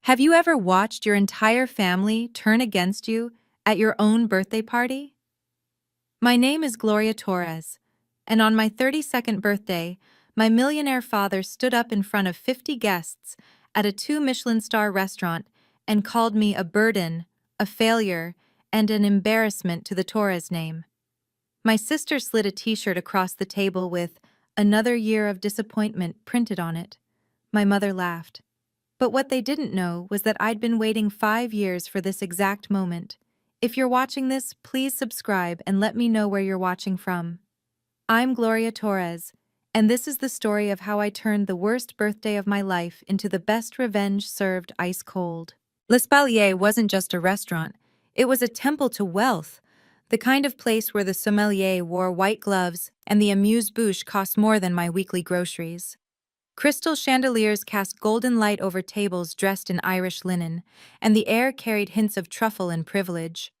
Have you ever watched your entire family turn against you at your own birthday party? My name is Gloria Torres, and on my 32nd birthday, my millionaire father stood up in front of 50 guests at a 2 Michelin-star restaurant and called me a burden, a failure, and an embarrassment to the Torres name. My sister slid a t-shirt across the table with "Another Year of Disappointment" printed on it. My mother laughed. But what they didn't know was that I'd been waiting 5 years for this exact moment. If you're watching this, please subscribe and let me know where you're watching from. I'm Gloria Torres, and this is the story of how I turned the worst birthday of my life into the best revenge served ice cold. L'Espalier wasn't just a restaurant, it was a temple to wealth, the kind of place where the sommelier wore white gloves and the amuse-bouche cost more than my weekly groceries. Crystal chandeliers cast golden light over tables dressed in Irish linen, and the air carried hints of truffle and privilege.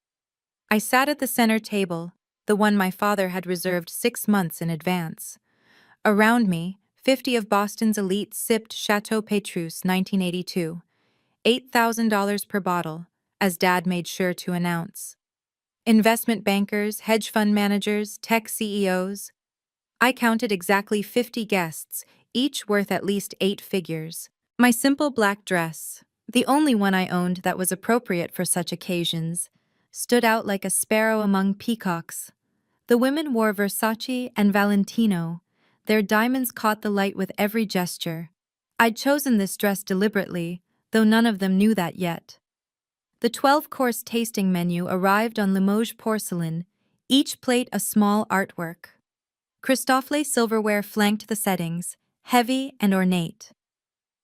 I sat at the center table, the one my father had reserved 6 months in advance. Around me, 50 of Boston's elites sipped Chateau Petrus 1982, $8,000 per bottle, as Dad made sure to announce. Investment bankers, hedge fund managers, tech CEOs. I counted exactly 50 guests, each worth at least 8 figures. My simple black dress, the only one I owned that was appropriate for such occasions, stood out like a sparrow among peacocks. The women wore Versace and Valentino. Their diamonds caught the light with every gesture. I'd chosen this dress deliberately, though none of them knew that yet. The 12-course tasting menu arrived on Limoges porcelain, each plate a small artwork. Christofle silverware flanked the settings, heavy and ornate.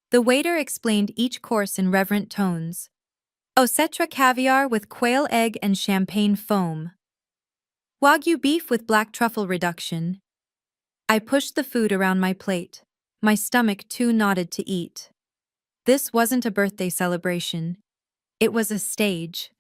The waiter explained each course in reverent tones. Osetra caviar with quail egg and champagne foam. Wagyu beef with black truffle reduction. I pushed the food around my plate, my stomach too knotted to eat. This wasn't a birthday celebration. It was a stage,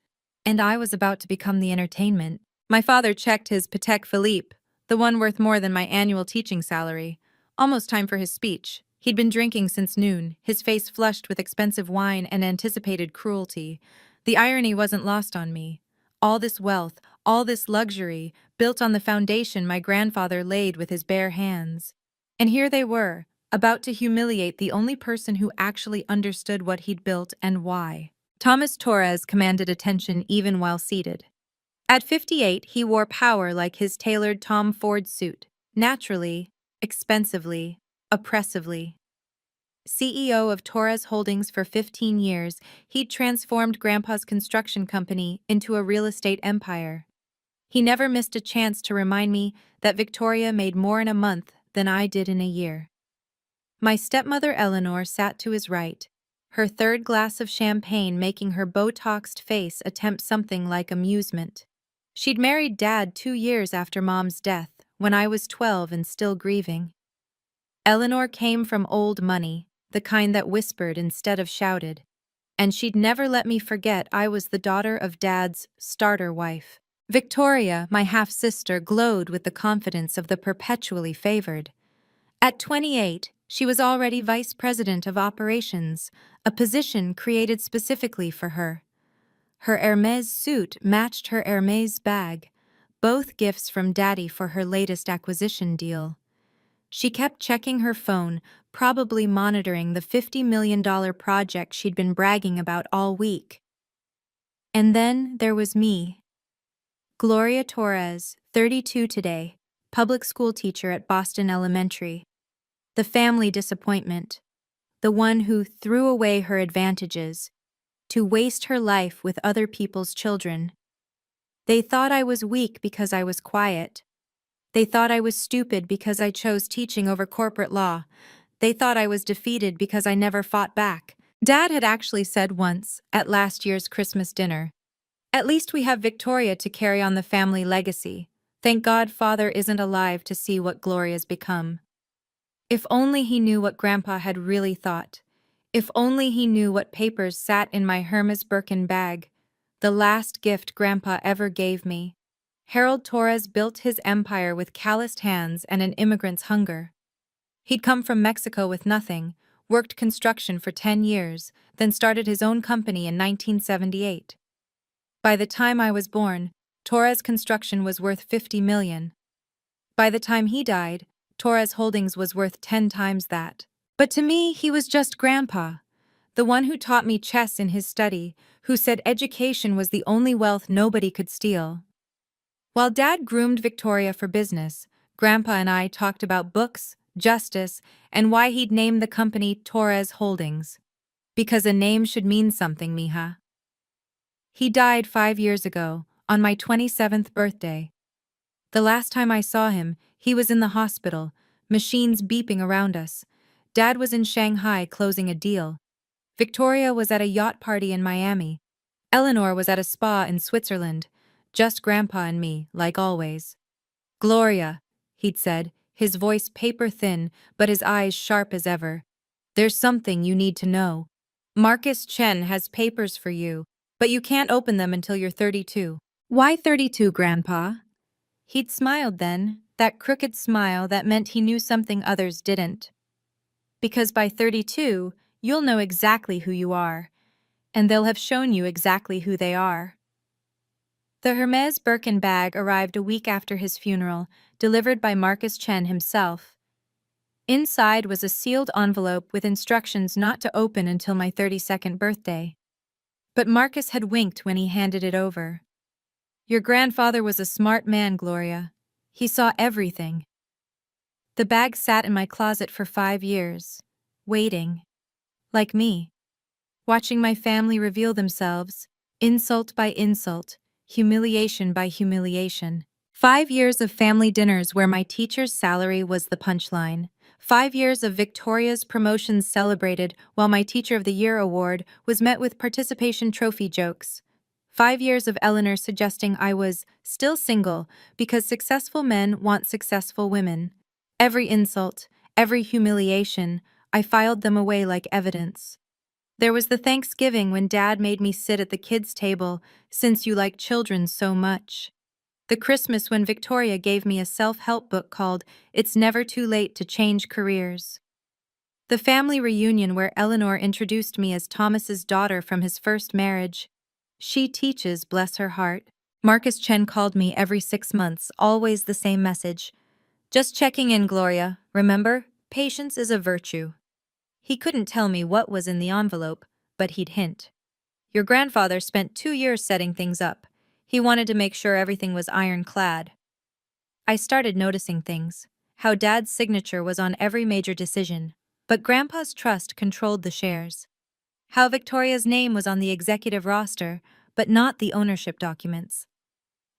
and I was about to become the entertainment. My father checked his Patek Philippe, the one worth more than my annual teaching salary. Almost time for his speech. He'd been drinking since noon, his face flushed with expensive wine and anticipated cruelty. The irony wasn't lost on me. All this wealth, all this luxury, built on the foundation my grandfather laid with his bare hands. And here they were, about to humiliate the only person who actually understood what he'd built and why. Thomas Torres commanded attention even while seated. At 58, he wore power like his tailored Tom Ford suit, naturally, expensively, oppressively. CEO of Torres Holdings for 15 years, he'd transformed Grandpa's construction company into a real estate empire. He never missed a chance to remind me that Victoria made more in a month than I did in a year. My stepmother Eleanor sat to his right, her third glass of champagne making her Botoxed face attempt something like amusement. She'd married Dad 2 years after Mom's death, when I was 12 and still grieving. Eleanor came from old money, the kind that whispered instead of shouted, and she'd never let me forget I was the daughter of Dad's starter wife. Victoria, my half-sister, glowed with the confidence of the perpetually favored. At 28, she was already vice president of operations, a position created specifically for her. Her Hermès suit matched her Hermès bag, both gifts from Daddy for her latest acquisition deal. She kept checking her phone, probably monitoring the $50 million project she'd been bragging about all week. And then there was me. Gloria Torres, 32 today, public school teacher at Boston Elementary. The family disappointment, the one who threw away her advantages to waste her life with other people's children. They thought I was weak because I was quiet. They thought I was stupid because I chose teaching over corporate law. They thought I was defeated because I never fought back. Dad had actually said once, at last year's Christmas dinner, "At least we have Victoria to carry on the family legacy. Thank God Father isn't alive to see what Gloria's become." If only he knew what Grandpa had really thought. If only he knew what papers sat in my Hermes Birkin bag, the last gift Grandpa ever gave me. Harold Torres built his empire with calloused hands and an immigrant's hunger. He'd come from Mexico with nothing, worked construction for 10 years, then started his own company in 1978. By the time I was born, Torres Construction was worth 50 million. By the time he died, Torres Holdings was worth 10 times that. But to me, he was just Grandpa, the one who taught me chess in his study, who said education was the only wealth nobody could steal. While Dad groomed Victoria for business, Grandpa and I talked about books, justice, and why he'd named the company Torres Holdings. Because a name should mean something, mija. He died 5 years ago, on my 27th birthday. The last time I saw him, he was in the hospital, machines beeping around us. Dad was in Shanghai closing a deal. Victoria was at a yacht party in Miami. Eleanor was at a spa in Switzerland. Just Grandpa and me, like always. Gloria, he'd said, his voice paper-thin, but his eyes sharp as ever. There's something you need to know. Marcus Chen has papers for you, but you can't open them until you're 32. Why 32, Grandpa? He'd smiled then, that crooked smile that meant he knew something others didn't. Because by 32, you'll know exactly who you are, and they'll have shown you exactly who they are. The Hermes Birkin bag arrived a week after his funeral, delivered by Marcus Chen himself. Inside was a sealed envelope with instructions not to open until my 32nd birthday. But Marcus had winked when he handed it over. Your grandfather was a smart man, Gloria. He saw everything. The bag sat in my closet for 5 years, waiting. Like me. Watching my family reveal themselves, insult by insult, humiliation by humiliation. 5 years of family dinners where my teacher's salary was the punchline. 5 years of Victoria's promotions celebrated while my Teacher of the Year award was met with participation trophy jokes. 5 years of Eleanor suggesting I was still single because successful men want successful women. Every insult, every humiliation, I filed them away like evidence. There was the Thanksgiving when Dad made me sit at the kids' table, since you like children so much. The Christmas when Victoria gave me a self-help book called It's Never Too Late to Change Careers. The family reunion where Eleanor introduced me as Thomas's daughter from his first marriage. She teaches, bless her heart. Marcus Chen called me every 6 months, always the same message. Just checking in, Gloria. Remember, patience is a virtue. He couldn't tell me what was in the envelope, but he'd hint. Your grandfather spent 2 years setting things up. He wanted to make sure everything was ironclad. I started noticing things. How Dad's signature was on every major decision, but Grandpa's trust controlled the shares. How Victoria's name was on the executive roster, but not the ownership documents.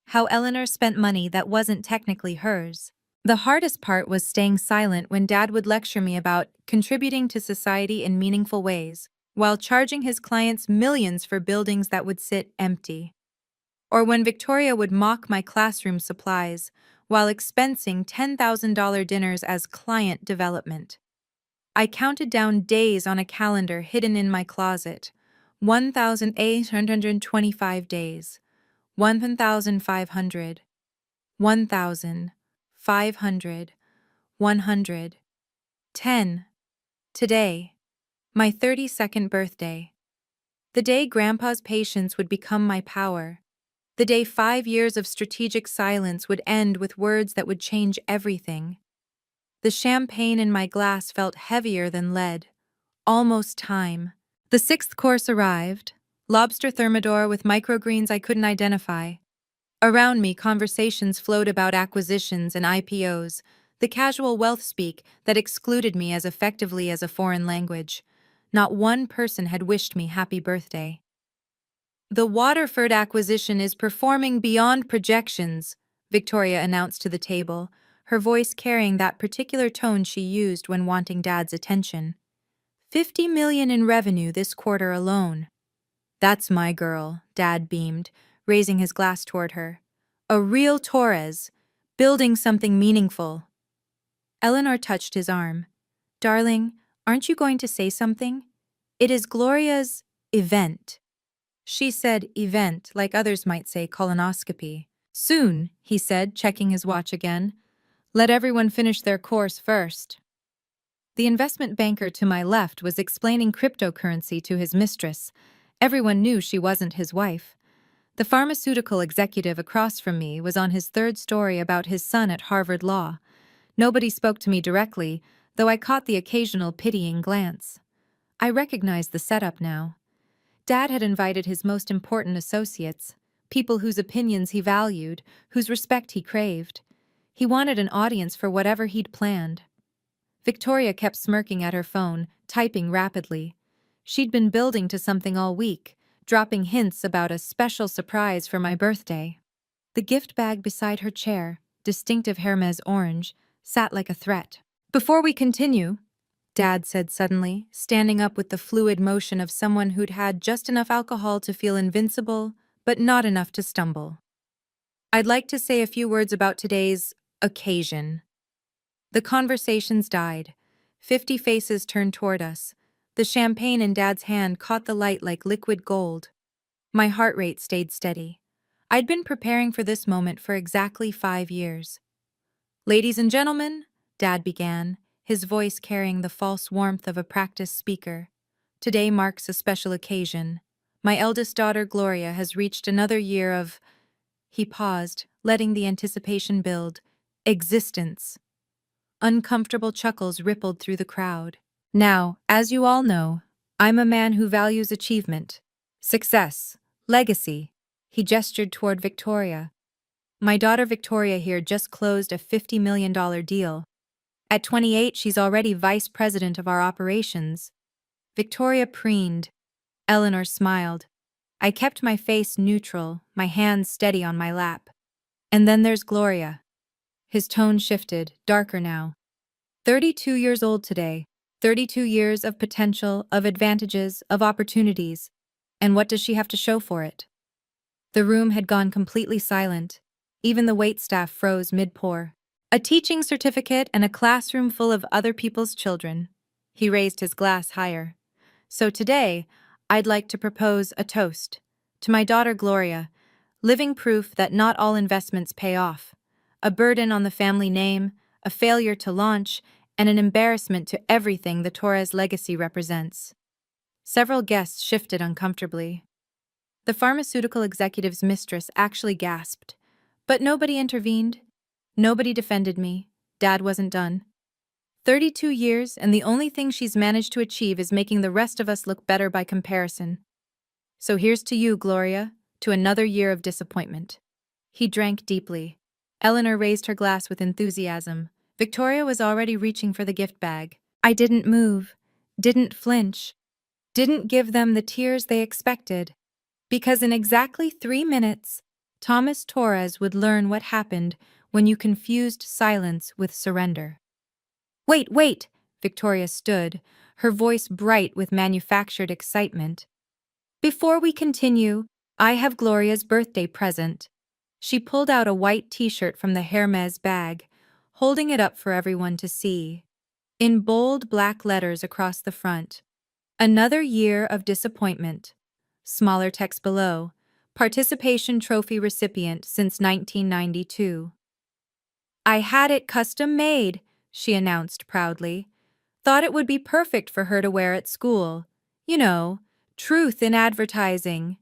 How Eleanor spent money that wasn't technically hers. The hardest part was staying silent when Dad would lecture me about contributing to society in meaningful ways, while charging his clients millions for buildings that would sit empty. Or when Victoria would mock my classroom supplies, while expensing $10,000 dinners as client development. I counted down days on a calendar hidden in my closet. 1,825 days. 1,500. 1,000. 500. 100. 10. Today. My 32nd birthday. The day Grandpa's patience would become my power. The day 5 years of strategic silence would end with words that would change everything. The champagne in my glass felt heavier than lead. Almost time. The 6th course arrived. Lobster thermidor with microgreens I couldn't identify. Around me, conversations flowed about acquisitions and IPOs, the casual wealth speak that excluded me as effectively as a foreign language. Not one person had wished me happy birthday. The Waterford acquisition is performing beyond projections, Victoria announced to the table, her voice carrying that particular tone she used when wanting Dad's attention. 50 million in revenue this quarter alone. That's my girl, Dad beamed, raising his glass toward her. A real Torres, building something meaningful. Eleanor touched his arm. Darling, aren't you going to say something? It is Gloria's event. She said event, like others might say colonoscopy. Soon, he said, checking his watch again. Let everyone finish their course first. The investment banker to my left was explaining cryptocurrency to his mistress. Everyone knew she wasn't his wife. The pharmaceutical executive across from me was on his third story about his son at Harvard Law. Nobody spoke to me directly, though I caught the occasional pitying glance. I recognized the setup now. Dad had invited his most important associates, people whose opinions he valued, whose respect he craved. He wanted an audience for whatever he'd planned. Victoria kept smirking at her phone, typing rapidly. She'd been building to something all week, dropping hints about a special surprise for my birthday. The gift bag beside her chair, distinctive Hermes orange, sat like a threat. "Before we continue," Dad said suddenly, standing up with the fluid motion of someone who'd had just enough alcohol to feel invincible, but not enough to stumble. "I'd like to say a few words about today's occasion." The conversations died. 50 faces turned toward us. The champagne in Dad's hand caught the light like liquid gold. My heart rate stayed steady. I'd been preparing for this moment for exactly 5 years. "Ladies and gentlemen," Dad began, his voice carrying the false warmth of a practiced speaker. "Today marks a special occasion. My eldest daughter, Gloria, has reached another year of—" He paused, letting the anticipation build. "Existence." Uncomfortable chuckles rippled through the crowd. "Now, as you all know, I'm a man who values achievement, success, legacy." He gestured toward Victoria. "My daughter Victoria here just closed a $50 million deal. At 28, she's already vice president of our operations." Victoria preened. Eleanor smiled. I kept my face neutral, my hands steady on my lap. "And then there's Gloria." His tone shifted, darker now. 32 years old today. 32 years of potential, of advantages, of opportunities. And what does she have to show for it? The room had gone completely silent. Even the waitstaff froze mid-pour. "A teaching certificate and a classroom full of other people's children." He raised his glass higher. "So today, I'd like to propose a toast. To my daughter Gloria, living proof that not all investments pay off. A burden on the family name, a failure to launch, and an embarrassment to everything the Torres legacy represents." Several guests shifted uncomfortably. The pharmaceutical executive's mistress actually gasped. But nobody intervened. Nobody defended me. Dad wasn't done. 32 years, and the only thing she's managed to achieve is making the rest of us look better by comparison. "So here's to you, Gloria, to another year of disappointment." He drank deeply. Eleanor raised her glass with enthusiasm. Victoria was already reaching for the gift bag. I didn't move, didn't flinch, didn't give them the tears they expected. Because in exactly 3 minutes, Thomas Torres would learn what happened when you confused silence with surrender. "Wait, wait!" Victoria stood, her voice bright with manufactured excitement. "Before we continue, I have Gloria's birthday present." She pulled out a white t-shirt from the Hermes bag, holding it up for everyone to see. In bold black letters across the front, "Another year of disappointment." Smaller text below, "Participation trophy recipient since 1992. "I had it custom made," she announced proudly. "Thought it would be perfect for her to wear at school. You know, truth in advertising."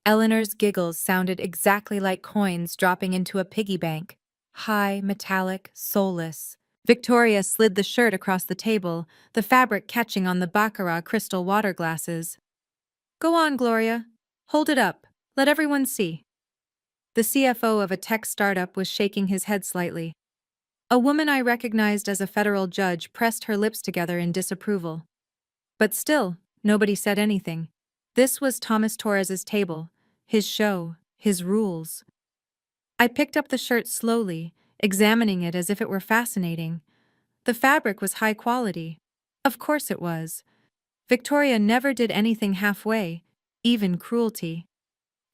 Eleanor's giggles sounded exactly like coins dropping into a piggy bank. High, metallic, soulless. Victoria slid the shirt across the table, the fabric catching on the baccarat crystal water glasses. "Go on, Gloria. Hold it up. Let everyone see." The CFO of a tech startup was shaking his head slightly. A woman I recognized as a federal judge pressed her lips together in disapproval. But still, nobody said anything. This was Thomas Torres's table, his show, his rules. I picked up the shirt slowly, examining it as if it were fascinating. The fabric was high quality. Of course it was. Victoria never did anything halfway, even cruelty.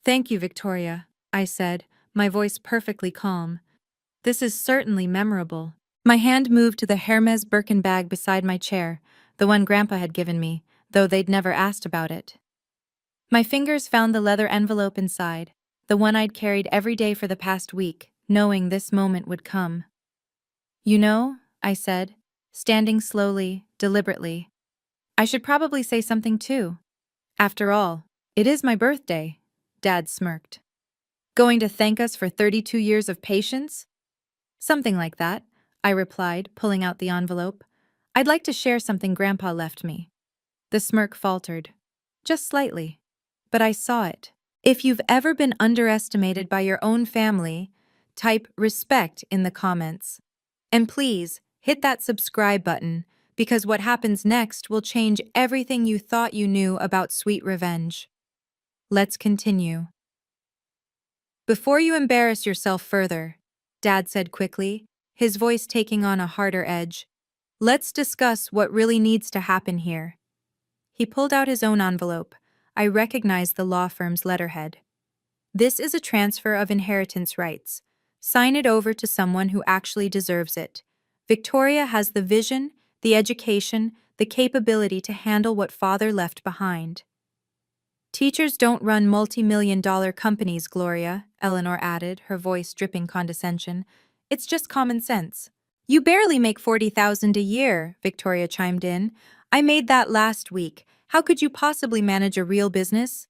"Thank you, Victoria," I said, my voice perfectly calm. "This is certainly memorable." My hand moved to the Hermes Birkin bag beside my chair, the one Grandpa had given me, though they'd never asked about it. My fingers found the leather envelope inside, the one I'd carried every day for the past week, knowing this moment would come. "You know," I said, standing slowly, deliberately. I should probably say something too. After all, it is my birthday, Dad smirked. Going to thank us for 32 years of patience? Something like that, I replied, pulling out the envelope. I'd like to share something Grandpa left me. The smirk faltered. Just slightly. But I saw it. If you've ever been underestimated by your own family, type respect in the comments. And please, hit that subscribe button, because what happens next will change everything you thought you knew about sweet revenge. Let's continue. Before you embarrass yourself further, Dad said quickly, his voice taking on a harder edge, let's discuss what really needs to happen here. He pulled out his own envelope. I recognized the law firm's letterhead. This is a transfer of inheritance rights. Sign it over to someone who actually deserves it. Victoria has the vision, the education, the capability to handle what father left behind. Teachers don't run multi-million-dollar companies, Gloria, Eleanor added, her voice dripping condescension. It's just common sense. You barely make $40,000 a year, Victoria chimed in. I made that last week. How could you possibly manage a real business?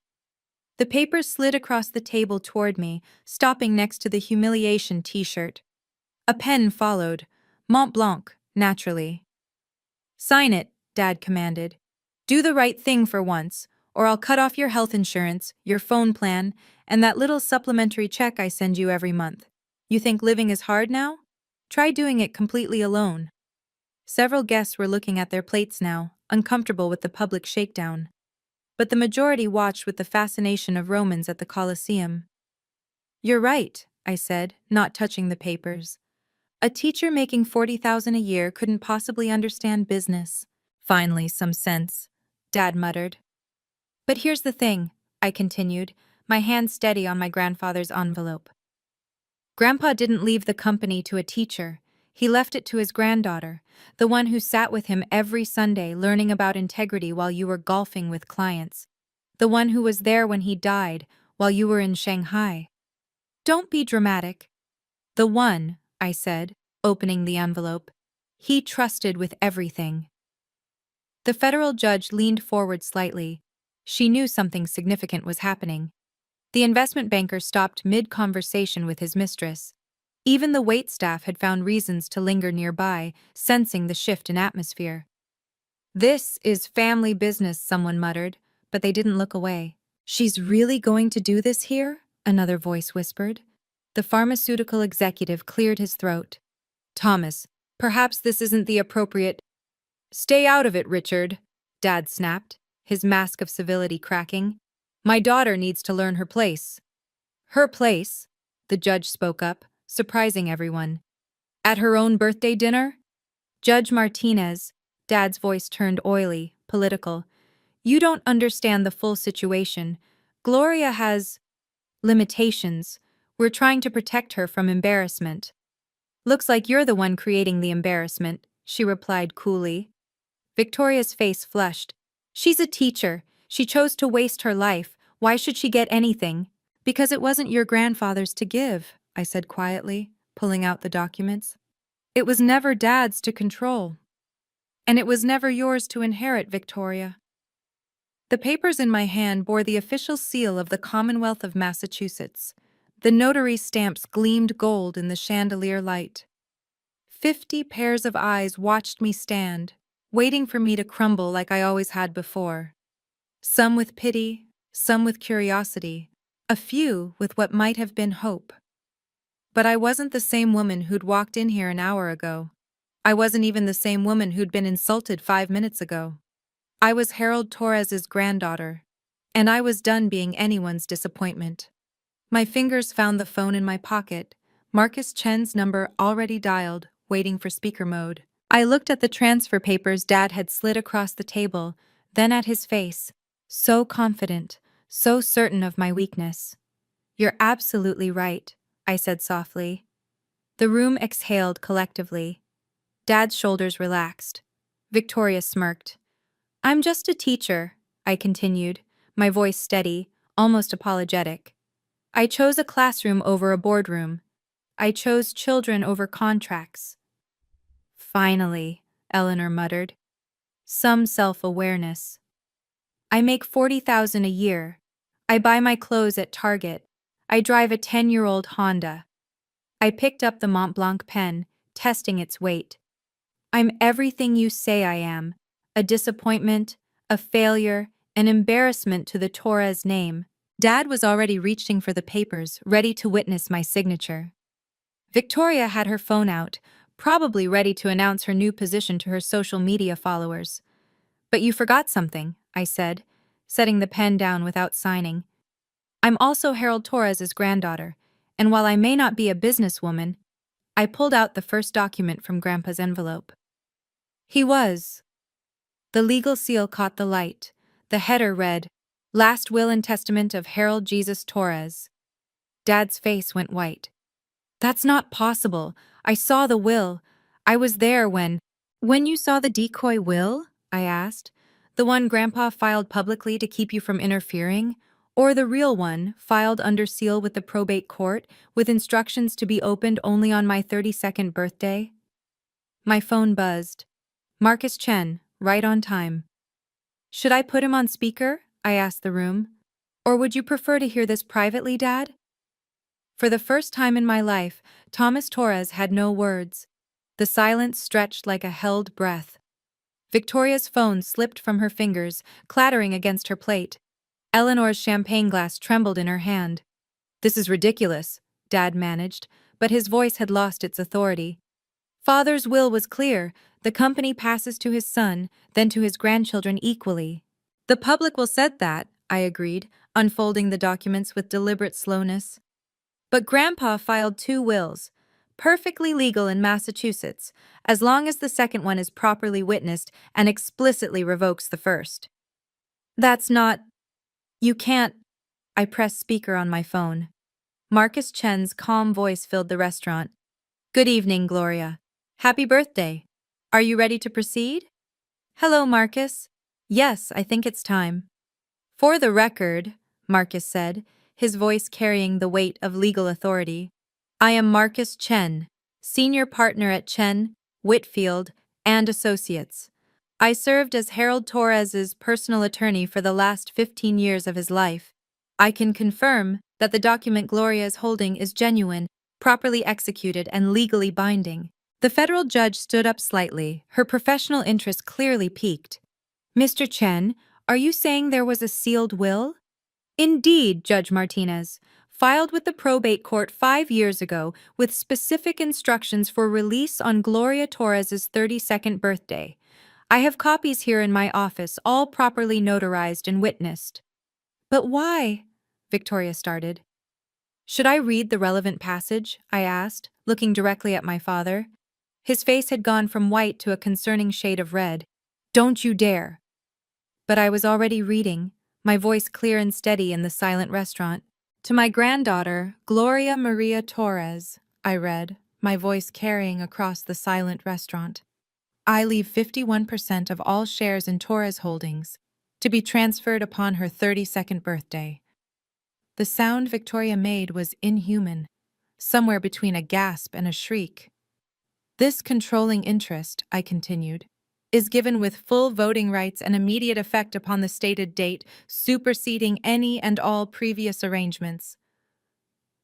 The paper slid across the table toward me, stopping next to the humiliation t-shirt. A pen followed. Mont Blanc, naturally. Sign it, Dad commanded. Do the right thing for once, or I'll cut off your health insurance, your phone plan, and that little supplementary check I send you every month. You think living is hard now? Try doing it completely alone. Several guests were looking at their plates now, uncomfortable with the public shakedown. But the majority watched with the fascination of Romans at the Colosseum. You're right, I said, not touching the papers. A teacher making $40,000 a year couldn't possibly understand business. Finally, some sense, Dad muttered. But here's the thing, I continued, my hand steady on my grandfather's envelope. Grandpa didn't leave the company to a teacher. He left it to his granddaughter, the one who sat with him every Sunday learning about integrity while you were golfing with clients. The one who was there when he died while you were in Shanghai. Don't be dramatic. The one, I said, opening the envelope, he trusted with everything. The federal judge leaned forward slightly. She knew something significant was happening. The investment banker stopped mid-conversation with his mistress. Even the waitstaff had found reasons to linger nearby, sensing the shift in atmosphere. This is family business, someone muttered, but they didn't look away. She's really going to do this here? Another voice whispered. The pharmaceutical executive cleared his throat. Thomas, perhaps this isn't the appropriate— Stay out of it, Richard, Dad snapped, his mask of civility cracking. My daughter needs to learn her place. Her place? The judge spoke up, surprising everyone. At her own birthday dinner? Judge Martinez, Dad's voice turned oily, political. You don't understand the full situation. Gloria has limitations. We're trying to protect her from embarrassment. Looks like you're the one creating the embarrassment, she replied coolly. Victoria's face flushed. She's a teacher. She chose to waste her life. Why should she get anything? Because it wasn't your grandfather's to give, I said quietly, pulling out the documents. It was never Dad's to control. And it was never yours to inherit, Victoria. The papers in my hand bore the official seal of the Commonwealth of Massachusetts. The notary stamps gleamed gold in the chandelier light. 50 pairs of eyes watched me stand, waiting for me to crumble like I always had before. Some with pity, some with curiosity, a few with what might have been hope. But I wasn't the same woman who'd walked in here an hour ago. I wasn't even the same woman who'd been insulted 5 minutes ago. I was Harold Torres's granddaughter, and I was done being anyone's disappointment. My fingers found the phone in my pocket, Marcus Chen's number already dialed, waiting for speaker mode. I looked at the transfer papers Dad had slid across the table, then at his face, so confident, so certain of my weakness. You're absolutely right, I said softly. The room exhaled collectively. Dad's shoulders relaxed. Victoria smirked. I'm just a teacher, I continued, my voice steady, almost apologetic. I chose a classroom over a boardroom. I chose children over contracts. Finally, Eleanor muttered. some self-awareness. I make $40,000 a year. I buy my clothes at Target. I drive a 10-year-old Honda. I picked up the Mont Blanc pen, testing its weight. I'm everything you say I am. A disappointment, a failure, an embarrassment to the Torres name. Dad was already reaching for the papers, ready to witness my signature. Victoria had her phone out, probably ready to announce her new position to her social media followers. "But you forgot something," I said, setting the pen down without signing. "I'm also Harold Torres's granddaughter, and while I may not be a businesswoman," I pulled out the first document from Grandpa's envelope. He was. The legal seal caught the light. The header read, "Last Will and Testament of Harold Jesus Torres." Dad's face went white. "That's not possible. I saw the will. I was there when—" "When you saw the decoy will?" I asked. "The one Grandpa filed publicly to keep you from interfering? Or the real one, filed under seal with the probate court, with instructions to be opened only on my 32nd birthday?" My phone buzzed. Marcus Chen, right on time. "Should I put him on speaker?" I asked the room. "Or would you prefer to hear this privately, Dad?" For the first time in my life, Thomas Torres had no words. The silence stretched like a held breath. Victoria's phone slipped from her fingers, clattering against her plate. Eleanor's champagne glass trembled in her hand. "This is ridiculous," Dad managed, but his voice had lost its authority. "Father's will was clear. The company passes to his son, then to his grandchildren equally." "The public will said that," I agreed, unfolding the documents with deliberate slowness. "But Grandpa filed 2 wills, perfectly legal in Massachusetts, as long as the second one is properly witnessed and explicitly revokes the first." "That's not— You can't—" I pressed speaker on my phone. Marcus Chen's calm voice filled the restaurant. "Good evening, Gloria. Happy birthday. Are you ready to proceed?" "Hello, Marcus. Yes, I think it's time." "For the record," Marcus said, his voice carrying the weight of legal authority, "I am Marcus Chen, senior partner at Chen, Whitfield, and Associates. I served as Harold Torres's personal attorney for the last 15 years of his life. I can confirm that the document Gloria is holding is genuine, properly executed, and legally binding." The federal judge stood up slightly, her professional interest clearly piqued. "Mr. Chen, are you saying there was a sealed will?" "Indeed, Judge Martinez. Filed with the probate court 5 years ago with specific instructions for release on Gloria Torres's 32nd birthday. I have copies here in my office, all properly notarized and witnessed." "But why?" Victoria started. "Should I read the relevant passage?" I asked, looking directly at my father. His face had gone from white to a concerning shade of red. "Don't you dare!" But I was already reading, my voice clear and steady in the silent restaurant. "To my granddaughter, Gloria Maria Torres," I read, my voice carrying across the silent restaurant. "I leave 51% of all shares in Torres Holdings, to be transferred upon her 32nd birthday." The sound Victoria made was inhuman, somewhere between a gasp and a shriek. "This controlling interest," I continued, "is given with full voting rights and immediate effect upon the stated date, superseding any and all previous arrangements."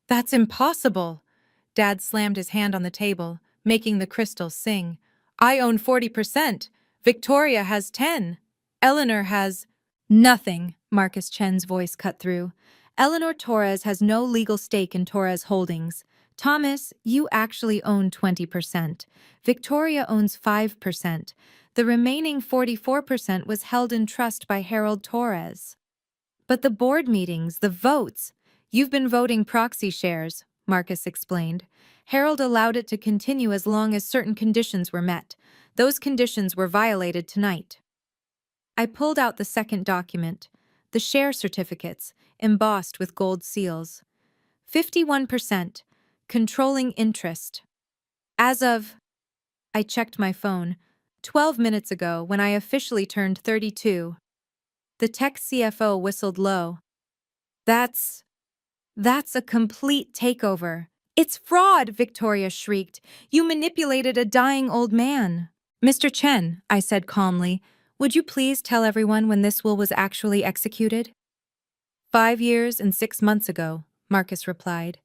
"That's impossible!" Dad slammed his hand on the table, making the crystals sing. "I own 40%. Victoria has 10. Eleanor has—" "Nothing," Marcus Chen's voice cut through. "Eleanor Torres has no legal stake in Torres Holdings. Thomas, you actually own 20%. Victoria owns 5%. The remaining 44% was held in trust by Harold Torres." "But the board meetings, the votes— You've been voting proxy shares," Marcus explained. "Harold allowed it to continue as long as certain conditions were met. Those conditions were violated tonight." I pulled out the second document, the share certificates, embossed with gold seals. 51%. Controlling interest. As of— I checked my phone. 12 minutes ago, when I officially turned 32. The tech CFO whistled low. That's a complete takeover." "It's fraud!" Victoria shrieked. "You manipulated a dying old man." "Mr. Chen," I said calmly, Would you please tell everyone when this will was actually executed? 5 years and 6 months ago, Marcus replied,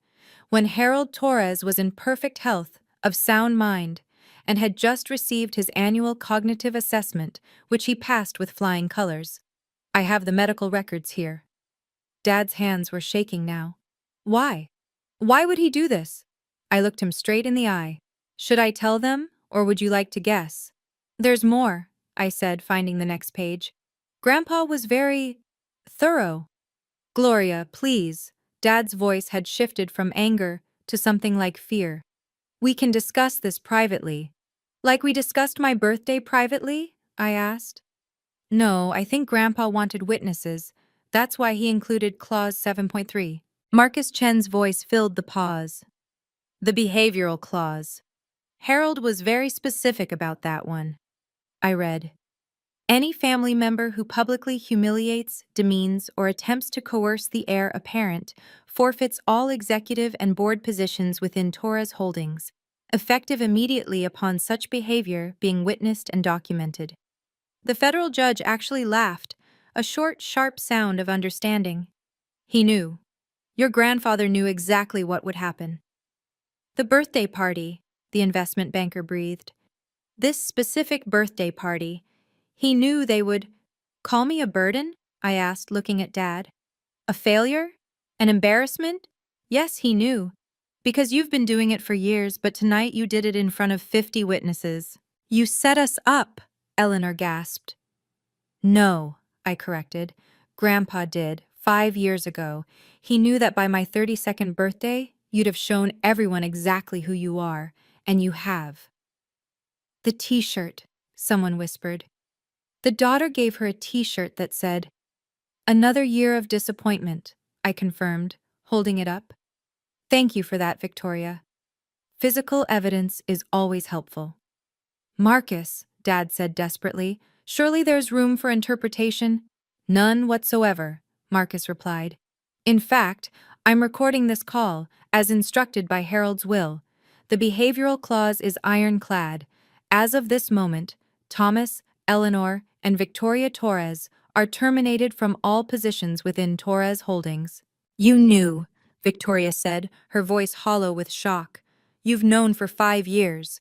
when Harold Torres was in perfect health, of sound mind, and had just received his annual cognitive assessment, which he passed with flying colors. I have the medical records here. Dad's hands were shaking now. Why? Why would he do this? I looked him straight in the eye. Should I tell them, or would you like to guess? There's more, I said, finding the next page. Grandpa was very thorough. Gloria, please. Dad's voice had shifted from anger to something like fear. We can discuss this privately. Like we discussed my birthday privately? I asked. No, I think Grandpa wanted witnesses. That's why he included Clause 7.3. Marcus Chen's voice filled the pause. The behavioral clause. Harold was very specific about that one. I read. Any family member who publicly humiliates, demeans, or attempts to coerce the heir apparent forfeits all executive and board positions within Torres Holdings, effective immediately upon such behavior being witnessed and documented. The federal judge actually laughed, a short, sharp sound of understanding. He knew. Your grandfather knew exactly what would happen. The birthday party, the investment banker breathed. This specific birthday party. He knew they would. Call me a burden? I asked, looking at Dad. A failure? An embarrassment? Yes, he knew. Because you've been doing it for years, but tonight you did it in front of 50 witnesses. You set us up, Eleanor gasped. No, I corrected. Grandpa did, 5 years ago. He knew that by my 32nd birthday, you'd have shown everyone exactly who you are, and you have. The t-shirt, someone whispered. The daughter gave her a t-shirt that said, Another year of disappointment, I confirmed, holding it up. Thank you for that, Victoria. Physical evidence is always helpful. Marcus, Dad said desperately, surely there's room for interpretation? None whatsoever, Marcus replied. In fact, I'm recording this call, as instructed by Harold's will. The behavioral clause is ironclad. As of this moment, Thomas, Eleanor, and Victoria Torres are terminated from all positions within Torres Holdings. You knew, Victoria said, her voice hollow with shock. You've known for 5 years.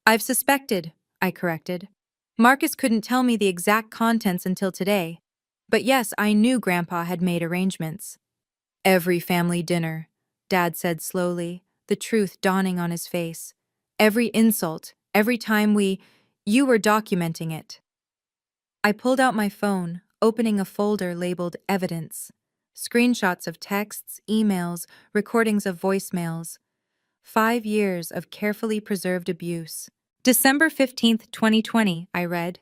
I've suspected, I corrected. Marcus couldn't tell me the exact contents until today. But yes, I knew Grandpa had made arrangements. Every family dinner, Dad said slowly, the truth dawning on his face. Every insult, every time you were documenting it. I pulled out my phone, opening a folder labeled Evidence. Screenshots of texts, emails, recordings of voicemails. 5 years of carefully preserved abuse. December 15th, 2020, I read.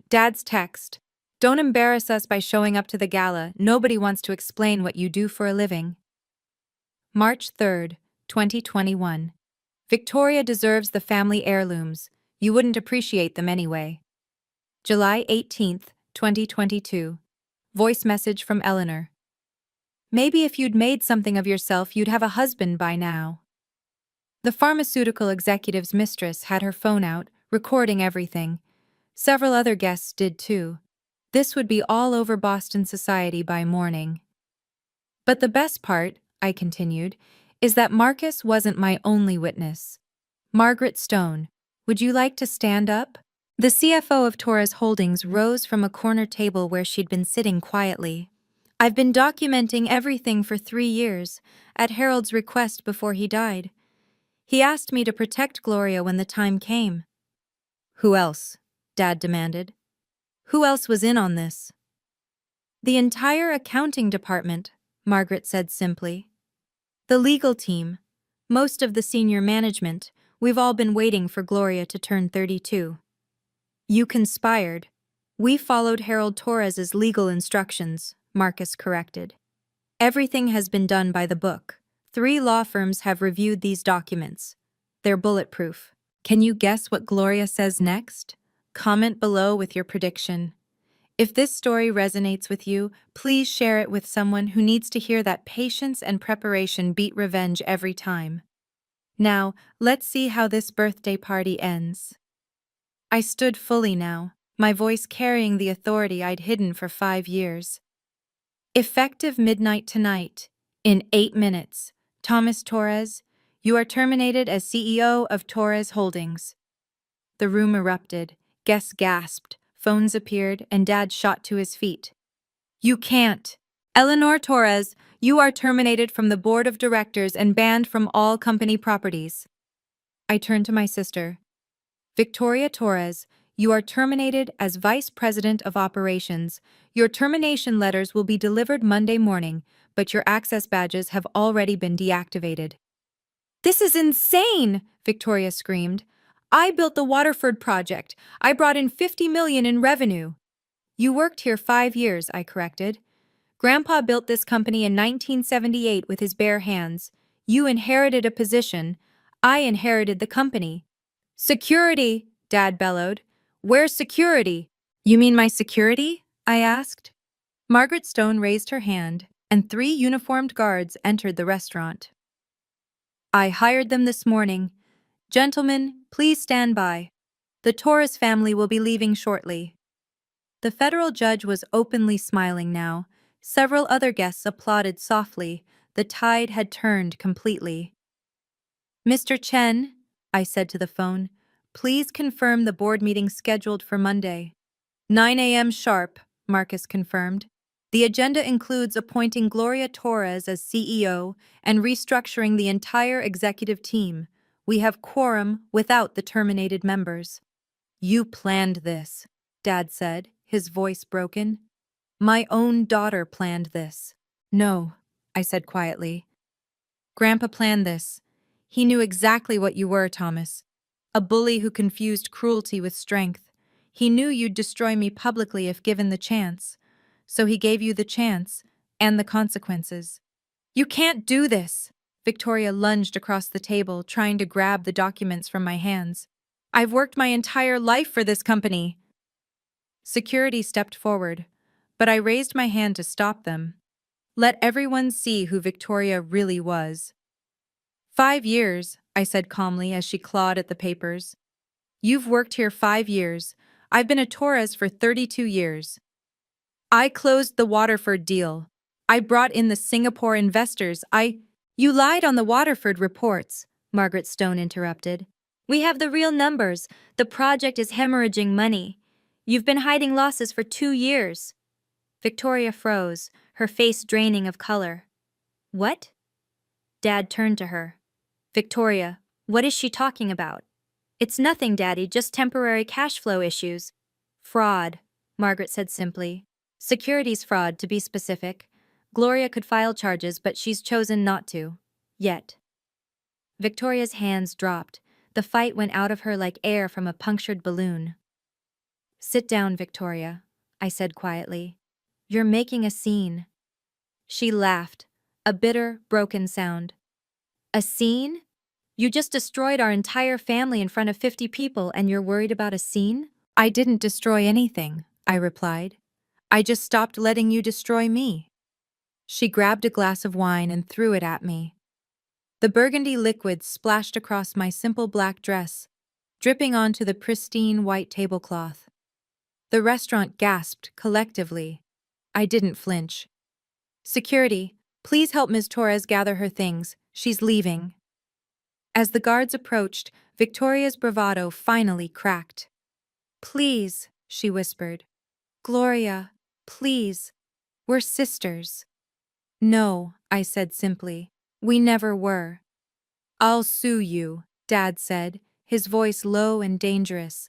Dad's text. Don't embarrass us by showing up to the gala. Nobody wants to explain what you do for a living. March 3rd, 2021. Victoria deserves the family heirlooms. You wouldn't appreciate them anyway. July 18th, 2022. Voice message from Eleanor. Maybe if you'd made something of yourself, you'd have a husband by now. The pharmaceutical executive's mistress had her phone out, recording everything. Several other guests did too. This would be all over Boston society by morning. But the best part, I continued, is that Marcus wasn't my only witness. Margaret Stone, would you like to stand up? The CFO of Torres Holdings rose from a corner table where she'd been sitting quietly. I've been documenting everything for 3 years, at Harold's request before he died. He asked me to protect Gloria when the time came. Who else? Dad demanded. Who else was in on this? The entire accounting department, Margaret said simply. The legal team, most of the senior management, we've all been waiting for Gloria to turn 32. You conspired. We followed Harold Torres's legal instructions, Marcus corrected. Everything has been done by the book. 3 law firms have reviewed these documents. They're bulletproof. Can you guess what Gloria says next? Comment below with your prediction. If this story resonates with you, please share it with someone who needs to hear that patience and preparation beat revenge every time. Now, let's see how this birthday party ends. I stood fully now. my voice carrying the authority I'd hidden for 5 years. Effective midnight tonight, in 8 minutes, Thomas Torres, you are terminated as CEO of Torres Holdings. The room erupted, guests gasped, phones appeared, and Dad shot to his feet. You can't. Eleanor Torres, you are terminated from the board of directors and banned from all company properties. I turned to my sister. Victoria Torres, you are terminated as Vice President of Operations. Your termination letters will be delivered Monday morning, but your access badges have already been deactivated. This is insane, Victoria screamed. I built the Waterford project. I brought in $50 million in revenue. You worked here 5 years, I corrected. Grandpa built this company in 1978 with his bare hands. You inherited a position. I inherited the company. Security, Dad bellowed. Where's security? You mean my security? I asked. Margaret Stone raised her hand, and 3 uniformed guards entered the restaurant. I hired them this morning. Gentlemen, please stand by. The Torres family will be leaving shortly. The federal judge was openly smiling now. Several other guests applauded softly. The tide had turned completely. Mr. Chen, I said to the phone, please confirm the board meeting scheduled for Monday. 9 a.m. sharp, Marcus confirmed. The agenda includes appointing Gloria Torres as CEO and restructuring the entire executive team. We have quorum without the terminated members. You planned this, Dad said, his voice broken. My own daughter planned this. No, I said quietly. Grandpa planned this. He knew exactly what you were, Thomas. A bully who confused cruelty with strength. He knew you'd destroy me publicly if given the chance. So he gave you the chance and the consequences. You can't do this! Victoria lunged across the table, trying to grab the documents from my hands. I've worked my entire life for this company. Security stepped forward, but I raised my hand to stop them. Let everyone see who Victoria really was. 5 years, I said calmly as she clawed at the papers. You've worked here 5 years. I've been a Torres for 32 years. I closed the Waterford deal. I brought in the Singapore investors. You lied on the Waterford reports, Margaret Stone interrupted. We have the real numbers. The project is hemorrhaging money. You've been hiding losses for 2 years. Victoria froze, her face draining of color. What? Dad turned to her. Victoria, what is she talking about? It's nothing, Daddy, just temporary cash flow issues. Fraud, Margaret said simply. Securities fraud, to be specific. Gloria could file charges, but she's chosen not to. Yet. Victoria's hands dropped. The fight went out of her like air from a punctured balloon. Sit down, Victoria, I said quietly. You're making a scene. She laughed, a bitter, broken sound. A scene? You just destroyed our entire family in front of 50 people and you're worried about a scene? I didn't destroy anything, I replied. I just stopped letting you destroy me. She grabbed a glass of wine and threw it at me. The burgundy liquid splashed across my simple black dress, dripping onto the pristine white tablecloth. The restaurant gasped collectively. I didn't flinch. Security, please help Ms. Torres gather her things. She's leaving. As the guards approached, Victoria's bravado finally cracked. Please, she whispered. Gloria, please. We're sisters. No, I said simply. We never were. I'll sue you, Dad said, his voice low and dangerous.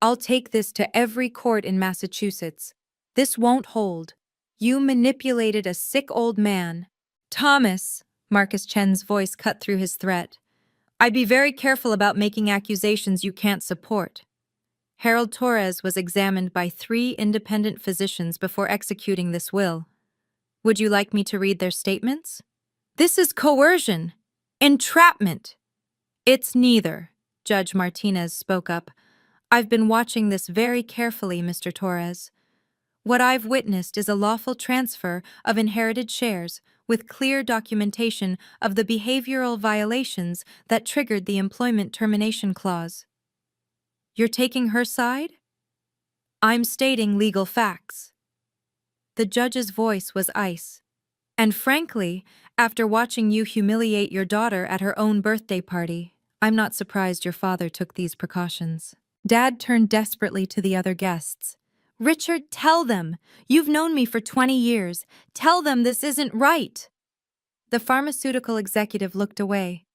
I'll take this to every court in Massachusetts. This won't hold. You manipulated a sick old man. Thomas, Marcus Chen's voice cut through his threat. I'd be very careful about making accusations you can't support. Harold Torres was examined by 3 independent physicians before executing this will. Would you like me to read their statements? This is coercion. Entrapment. It's neither, Judge Martinez spoke up. I've been watching this very carefully, Mr. Torres. What I've witnessed is a lawful transfer of inherited shares with clear documentation of the behavioral violations that triggered the employment termination clause. You're taking her side? I'm stating legal facts. The judge's voice was ice. And frankly, after watching you humiliate your daughter at her own birthday party, I'm not surprised your father took these precautions. Dad turned desperately to the other guests. Richard, tell them! You've known me for 20 years. Tell them this isn't right! The pharmaceutical executive looked away.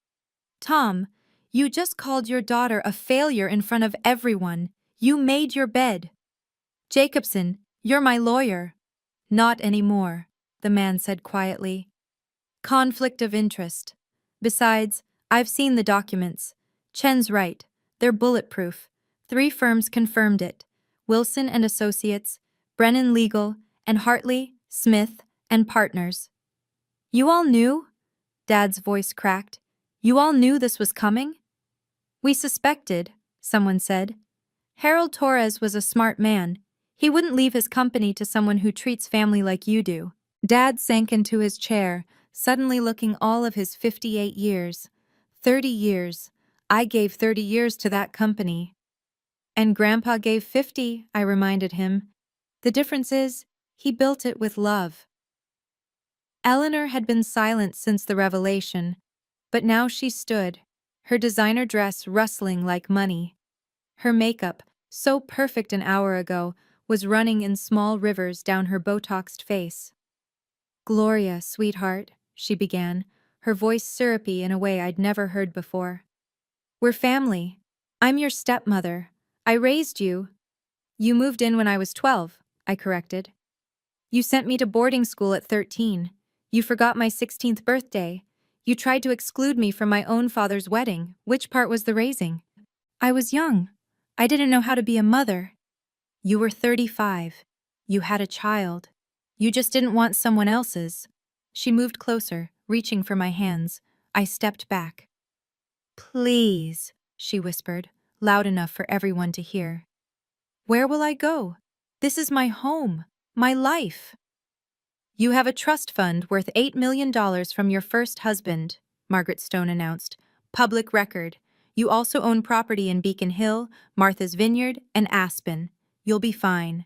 Tom, you just called your daughter a failure in front of everyone. You made your bed. Jacobson, you're my lawyer. Not anymore, the man said quietly. Conflict of interest. Besides, I've seen the documents. Chen's right. They're bulletproof. 3 firms confirmed it. Wilson and Associates, Brennan Legal, and Hartley, Smith, and Partners. You all knew? Dad's voice cracked. You all knew this was coming? We suspected, someone said. Harold Torres was a smart man. He wouldn't leave his company to someone who treats family like you do. Dad sank into his chair, suddenly looking all of his 58 years. 30 years. I gave 30 years to that company. And Grandpa gave 50, I reminded him. The difference is, he built it with love. Eleanor had been silent since the revelation, but now she stood, her designer dress rustling like money. Her makeup, so perfect an hour ago, was running in small rivers down her Botoxed face. Gloria, sweetheart, she began, her voice syrupy in a way I'd never heard before. We're family. I'm your stepmother. I raised you. You moved in when I was 12, I corrected. You sent me to boarding school at 13. You forgot my 16th birthday. You tried to exclude me from my own father's wedding. Which part was the raising? I was young. I didn't know how to be a mother. You were 35. You had a child. You just didn't want someone else's. She moved closer, reaching for my hands. I stepped back. Please, she whispered, loud enough for everyone to hear. Where will I go? This is my home, my life. You have a trust fund worth $8 million from your first husband, Margaret Stone announced. Public record. You also own property in Beacon Hill, Martha's Vineyard, and Aspen. You'll be fine.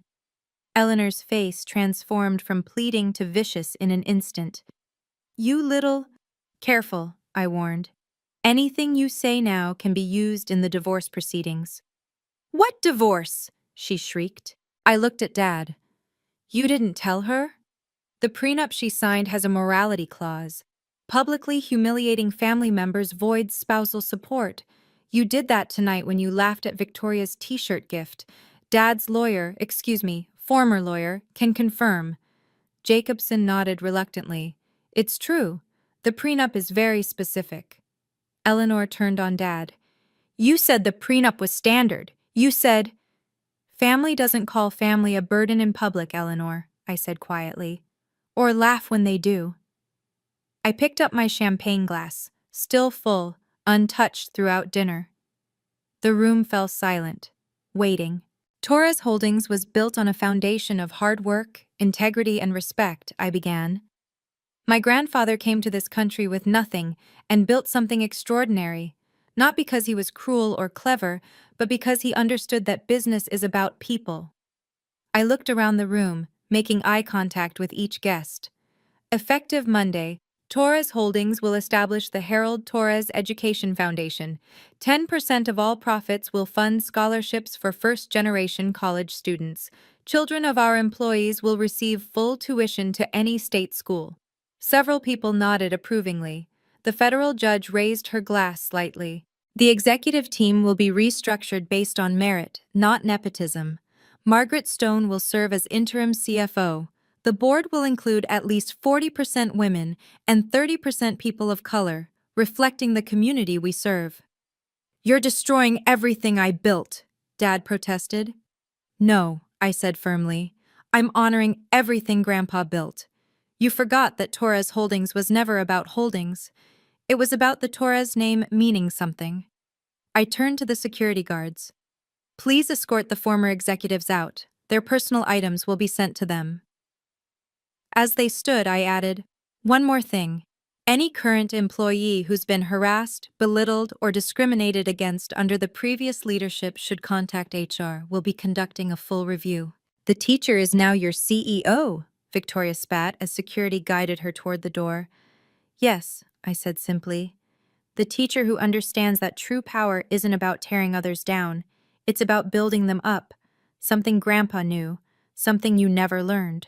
Eleanor's face transformed from pleading to vicious in an instant. You little... Careful, I warned. Anything you say now can be used in the divorce proceedings. What divorce? She shrieked. I looked at Dad. You didn't tell her? The prenup she signed has a morality clause. Publicly humiliating family members voids spousal support. You did that tonight when you laughed at Victoria's t-shirt gift. Dad's lawyer, former lawyer, can confirm. Jacobson nodded reluctantly. It's true. The prenup is very specific. Eleanor turned on Dad. You said the prenup was standard. You said... Family doesn't call family a burden in public, Eleanor, I said quietly. Or laugh when they do. I picked up my champagne glass, still full, untouched throughout dinner. The room fell silent, waiting. Torres Holdings was built on a foundation of hard work, integrity, and respect, I began. My grandfather came to this country with nothing and built something extraordinary, not because he was cruel or clever, but because he understood that business is about people. I looked around the room, making eye contact with each guest. Effective Monday, Torres Holdings will establish the Harold Torres Education Foundation. 10% of all profits will fund scholarships for first-generation college students. Children of our employees will receive full tuition to any state school. Several people nodded approvingly. The federal judge raised her glass slightly. The executive team will be restructured based on merit, not nepotism. Margaret Stone will serve as interim CFO. The board will include at least 40% women and 30% people of color, reflecting the community we serve. You're destroying everything I built, Dad protested. No, I said firmly. I'm honoring everything Grandpa built. You forgot that Torres Holdings was never about holdings. It was about the Torres name meaning something. I turned to the security guards. Please escort the former executives out. Their personal items will be sent to them. As they stood, I added, one more thing. Any current employee who's been harassed, belittled, or discriminated against under the previous leadership should contact HR. We'll be conducting a full review. The teacher is now your CEO, Victoria spat as security guided her toward the door. Yes, I said simply. The teacher who understands that true power isn't about tearing others down. It's about building them up. Something Grandpa knew. Something you never learned.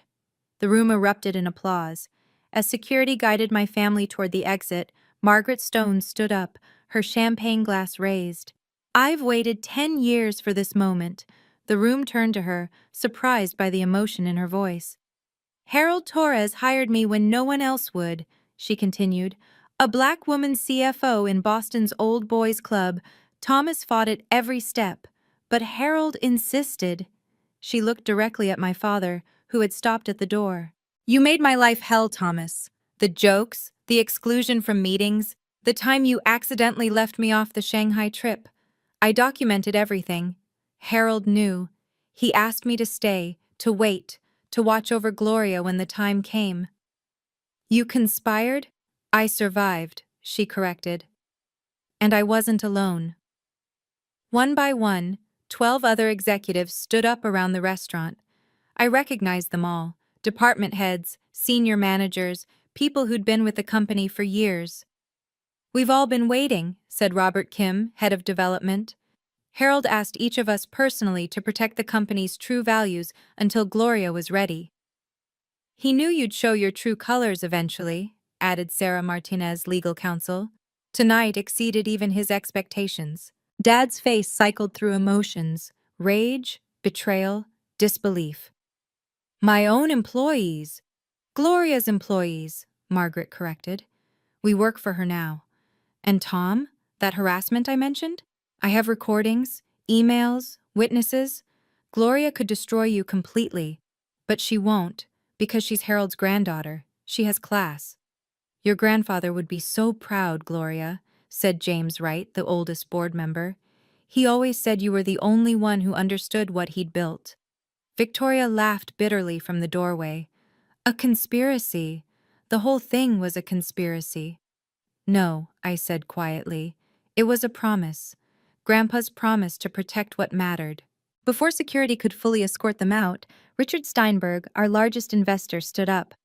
The room erupted in applause. As security guided my family toward the exit, Margaret Stone stood up, her champagne glass raised. I've waited 10 years for this moment. The room turned to her, surprised by the emotion in her voice. Harold Torres hired me when no one else would, she continued. A black woman CFO in Boston's Old Boys Club. Thomas fought it every step, but Harold insisted. She looked directly at my father, who had stopped at the door. You made my life hell, Thomas. The jokes, the exclusion from meetings, the time you accidentally left me off the Shanghai trip. I documented everything. Harold knew. He asked me to stay, to wait, to watch over Gloria when the time came. You conspired? I survived, she corrected. And I wasn't alone. One by one, 12 other executives stood up around the restaurant. I recognized them all. Department heads, senior managers, people who'd been with the company for years. We've all been waiting, said Robert Kim, head of development. Harold asked each of us personally to protect the company's true values until Gloria was ready. He knew you'd show your true colors eventually, added Sarah Martinez, legal counsel. Tonight exceeded even his expectations. Dad's face cycled through emotions, rage, betrayal, disbelief. My own employees. Gloria's employees, Margaret corrected. We work for her now. And Tom, that harassment I mentioned? I have recordings, emails, witnesses. Gloria could destroy you completely, but she won't, because she's Harold's granddaughter. She has class. Your grandfather would be so proud, Gloria, said James Wright, the oldest board member. He always said you were the only one who understood what he'd built. Victoria laughed bitterly from the doorway. A conspiracy. The whole thing was a conspiracy. No, I said quietly. It was a promise. Grandpa's promise to protect what mattered. Before security could fully escort them out, Richard Steinberg, our largest investor, stood up.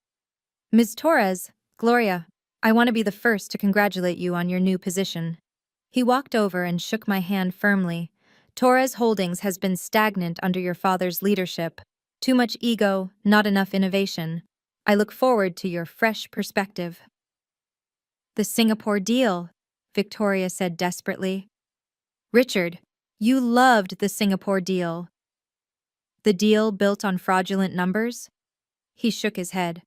Ms. Torres, Gloria, I want to be the first to congratulate you on your new position. He walked over and shook my hand firmly. Torres Holdings has been stagnant under your father's leadership. Too much ego, not enough innovation. I look forward to your fresh perspective. The Singapore deal, Victoria said desperately. Richard, you loved the Singapore deal. The deal built on fraudulent numbers? He shook his head.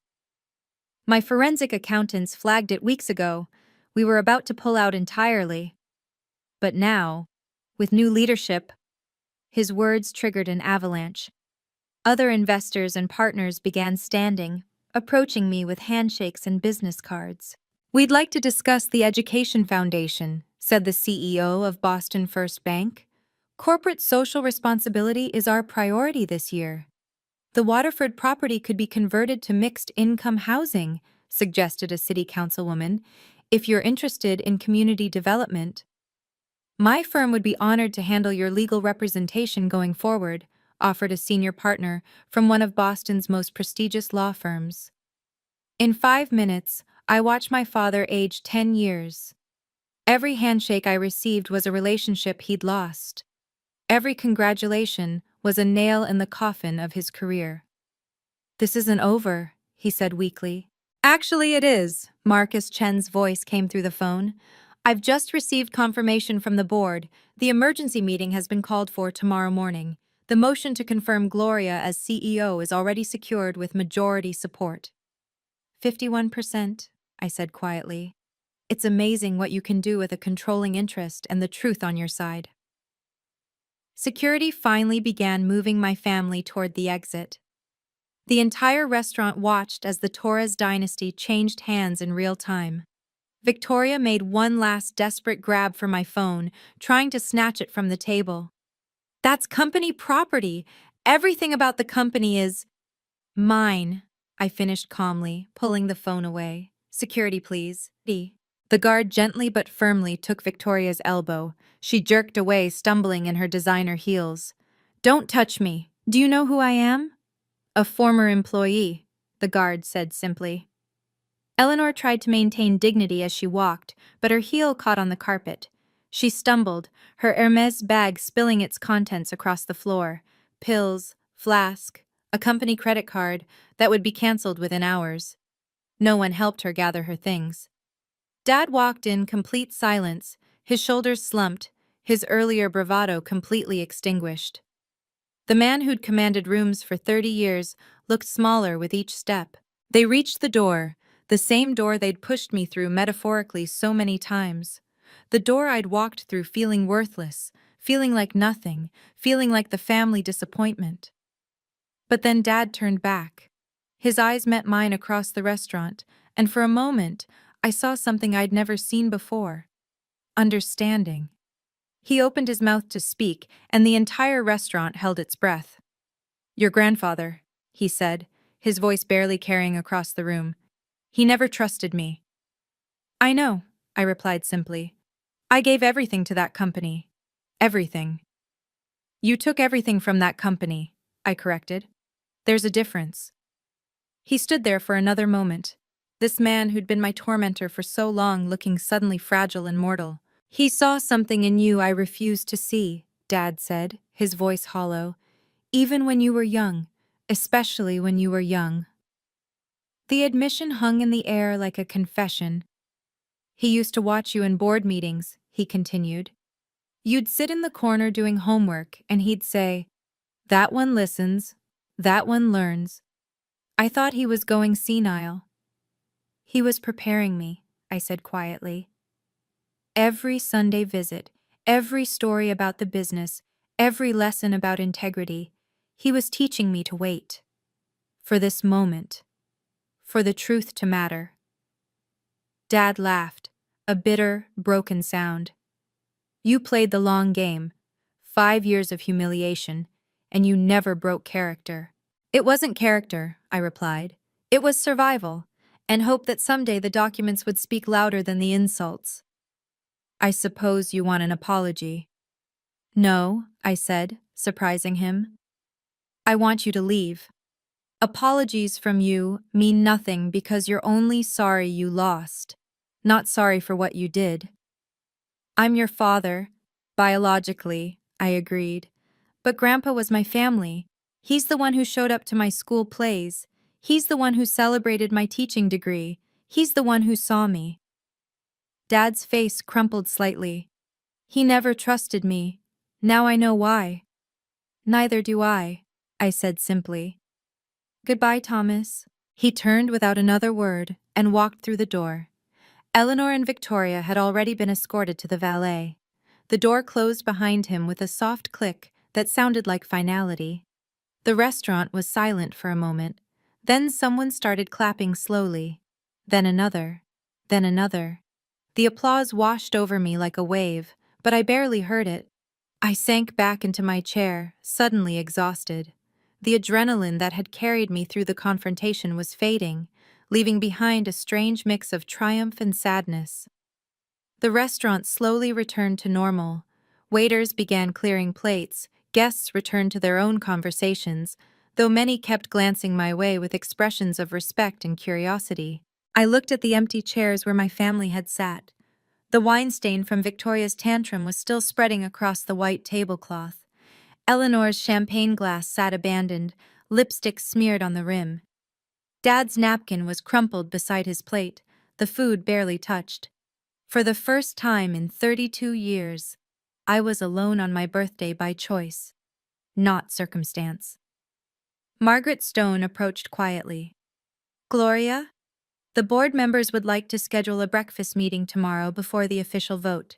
My forensic accountants flagged it weeks ago. We were about to pull out entirely. But now, with new leadership, his words triggered an avalanche. Other investors and partners began standing, approaching me with handshakes and business cards. We'd like to discuss the Education Foundation, said the CEO of Boston First Bank. Corporate social responsibility is our priority this year. The Waterford property could be converted to mixed-income housing, suggested a city councilwoman, if you're interested in community development. My firm would be honored to handle your legal representation going forward, offered a senior partner from one of Boston's most prestigious law firms. In 5 minutes, I watched my father age 10 years. Every handshake I received was a relationship he'd lost. Every congratulation was a nail in the coffin of his career. This isn't over, he said weakly. Actually, it is, Marcus Chen's voice came through the phone. I've just received confirmation from the board. The emergency meeting has been called for tomorrow morning. The motion to confirm Gloria as CEO is already secured with majority support. 51%, I said quietly. It's amazing what you can do with a controlling interest and the truth on your side. Security finally began moving my family toward the exit. The entire restaurant watched as the Torres dynasty changed hands in real time. Victoria made one last desperate grab for my phone, trying to snatch it from the table. That's company property. Everything about the company is mine, I finished calmly, pulling the phone away. Security, please. The guard gently but firmly took Victoria's elbow. She jerked away, stumbling in her designer heels. Don't touch me. Do you know who I am? A former employee, the guard said simply. Eleanor tried to maintain dignity as she walked, but her heel caught on the carpet. She stumbled, her Hermes bag spilling its contents across the floor. Pills, flask, a company credit card that would be canceled within hours. No one helped her gather her things. Dad walked in complete silence, his shoulders slumped, his earlier bravado completely extinguished. The man who'd commanded rooms for 30 years looked smaller with each step. They reached the door, the same door they'd pushed me through metaphorically so many times. The door I'd walked through feeling worthless, feeling like nothing, feeling like the family disappointment. But then Dad turned back. His eyes met mine across the restaurant, and for a moment, I saw something I'd never seen before. Understanding. He opened his mouth to speak, and the entire restaurant held its breath. Your grandfather, he said, his voice barely carrying across the room. He never trusted me. I know, I replied simply. I gave everything to that company. Everything. You took everything from that company, I corrected. There's a difference. He stood there for another moment. This man who'd been my tormentor for so long looking suddenly fragile and mortal. He saw something in you I refused to see, Dad said, his voice hollow. Even when you were young, especially when you were young. The admission hung in the air like a confession. He used to watch you in board meetings, he continued. You'd sit in the corner doing homework, and he'd say, that one listens, that one learns. I thought he was going senile. He was preparing me, I said quietly. Every Sunday visit, every story about the business, every lesson about integrity, he was teaching me to wait. For this moment. For the truth to matter. Dad laughed, a bitter, broken sound. You played the long game, 5 years of humiliation, and you never broke character. It wasn't character, I replied. It was survival, and hope that someday the documents would speak louder than the insults. I suppose you want an apology. No, I said, surprising him. I want you to leave. Apologies from you mean nothing because you're only sorry you lost, not sorry for what you did. I'm your father, biologically, I agreed. But Grandpa was my family. He's the one who showed up to my school plays. He's the one who celebrated my teaching degree. He's the one who saw me. Dad's face crumpled slightly. He never trusted me. Now I know why. Neither do I said simply. Goodbye, Thomas. He turned without another word and walked through the door. Eleanor and Victoria had already been escorted to the valet. The door closed behind him with a soft click that sounded like finality. The restaurant was silent for a moment. Then someone started clapping slowly. Then another. Then another. The applause washed over me like a wave, but I barely heard it. I sank back into my chair, suddenly exhausted. The adrenaline that had carried me through the confrontation was fading, leaving behind a strange mix of triumph and sadness. The restaurant slowly returned to normal. Waiters began clearing plates, guests returned to their own conversations, though many kept glancing my way with expressions of respect and curiosity. I looked at the empty chairs where my family had sat. The wine stain from Victoria's tantrum was still spreading across the white tablecloth. Eleanor's champagne glass sat abandoned, lipstick smeared on the rim. Dad's napkin was crumpled beside his plate, the food barely touched. For the first time in 32 years, I was alone on my birthday by choice, not circumstance. Margaret Stone approached quietly. Gloria? The board members would like to schedule a breakfast meeting tomorrow before the official vote,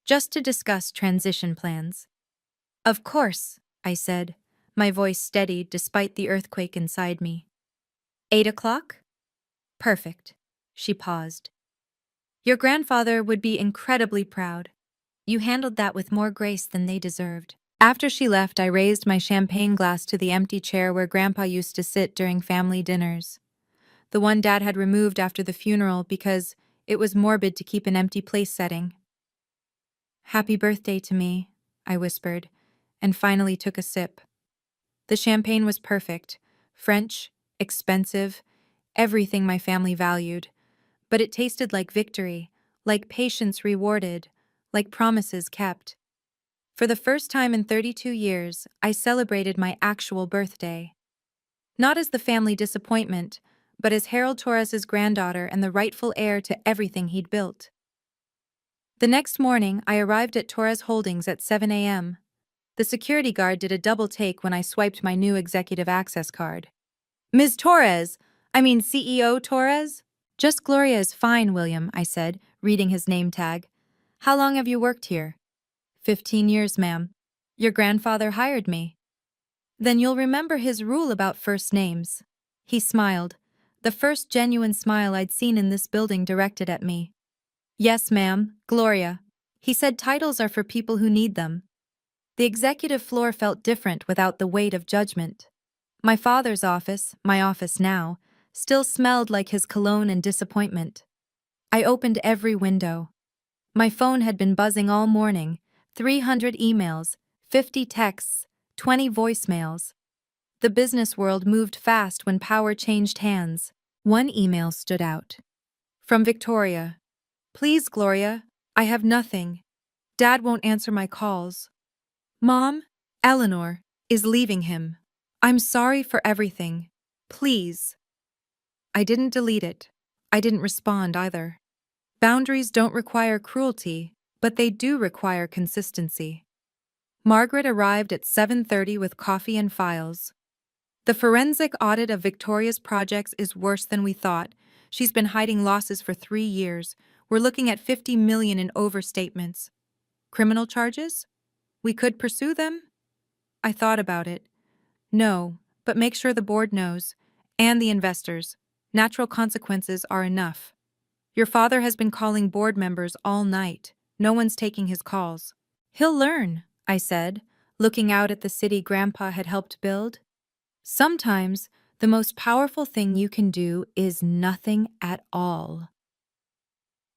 just to discuss transition plans. Of course, I said, my voice steady despite the earthquake inside me. 8 o'clock? Perfect. She paused. Your grandfather would be incredibly proud. You handled that with more grace than they deserved. After she left, I raised my champagne glass to the empty chair where Grandpa used to sit during family dinners. the one Dad had removed after the funeral because it was morbid to keep an empty place setting. "Happy birthday to me," I whispered, and finally took a sip. The champagne was perfect, French, expensive, everything my family valued, but it tasted like victory, like patience rewarded, like promises kept. For the first time in 32 years, I celebrated my actual birthday. Not as the family disappointment, but as Harold Torres's granddaughter and the rightful heir to everything he'd built. The next morning, I arrived at Torres Holdings at 7 a.m. The security guard did a double take when I swiped my new executive access card. "Ms. Torres! I mean CEO Torres?" "Just Gloria is fine, William," I said, reading his name tag. "How long have you worked here?" 15 years, ma'am. Your grandfather hired me." "Then you'll remember his rule about first names." He smiled, the first genuine smile I'd seen in this building directed at me. "Yes, ma'am, Gloria." He said titles are for people who need them. The executive floor felt different without the weight of judgment. My father's office, my office now, still smelled like his cologne and disappointment. I opened every window. My phone had been buzzing all morning, 300 emails, 50 texts, 20 voicemails. The business world moved fast when power changed hands. One email stood out. From Victoria. "Please, Gloria, I have nothing. Dad won't answer my calls. Mom, Eleanor, is leaving him. I'm sorry for everything. Please." I didn't delete it. I didn't respond either. Boundaries don't require cruelty, but they do require consistency. Margaret arrived at 7:30 with coffee and files. "The forensic audit of Victoria's projects is worse than we thought. She's been hiding losses for 3 years. We're looking at 50 million in overstatements. Criminal charges? We could pursue them?" I thought about it. "No, but make sure the board knows. And the investors. Natural consequences are enough. Your father has been calling board members all night. No one's taking his calls." "He'll learn," I said, looking out at the city Grandpa had helped build. Sometimes, the most powerful thing you can do is nothing at all.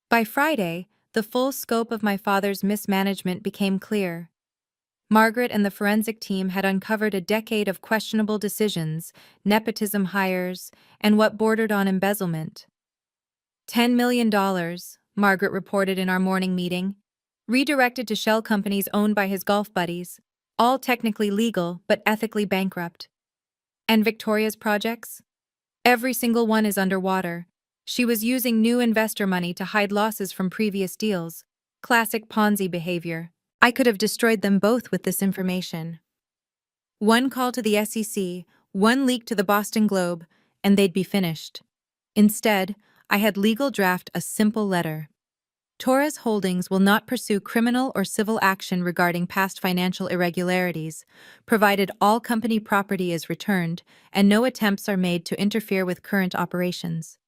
By Friday, the full scope of my father's mismanagement became clear. Margaret and the forensic team had uncovered a decade of questionable decisions, nepotism hires, and what bordered on embezzlement. $10 million, Margaret reported in our morning meeting, redirected to shell companies owned by his golf buddies, all technically legal but ethically bankrupt. And Victoria's projects? Every single one is underwater. She was using new investor money to hide losses from previous deals. Classic Ponzi behavior. I could have destroyed them both with this information. One call to the SEC, one leak to the Boston Globe, and they'd be finished. Instead, I had legal draft a simple letter. Torres Holdings will not pursue criminal or civil action regarding past financial irregularities, provided all company property is returned and no attempts are made to interfere with current operations.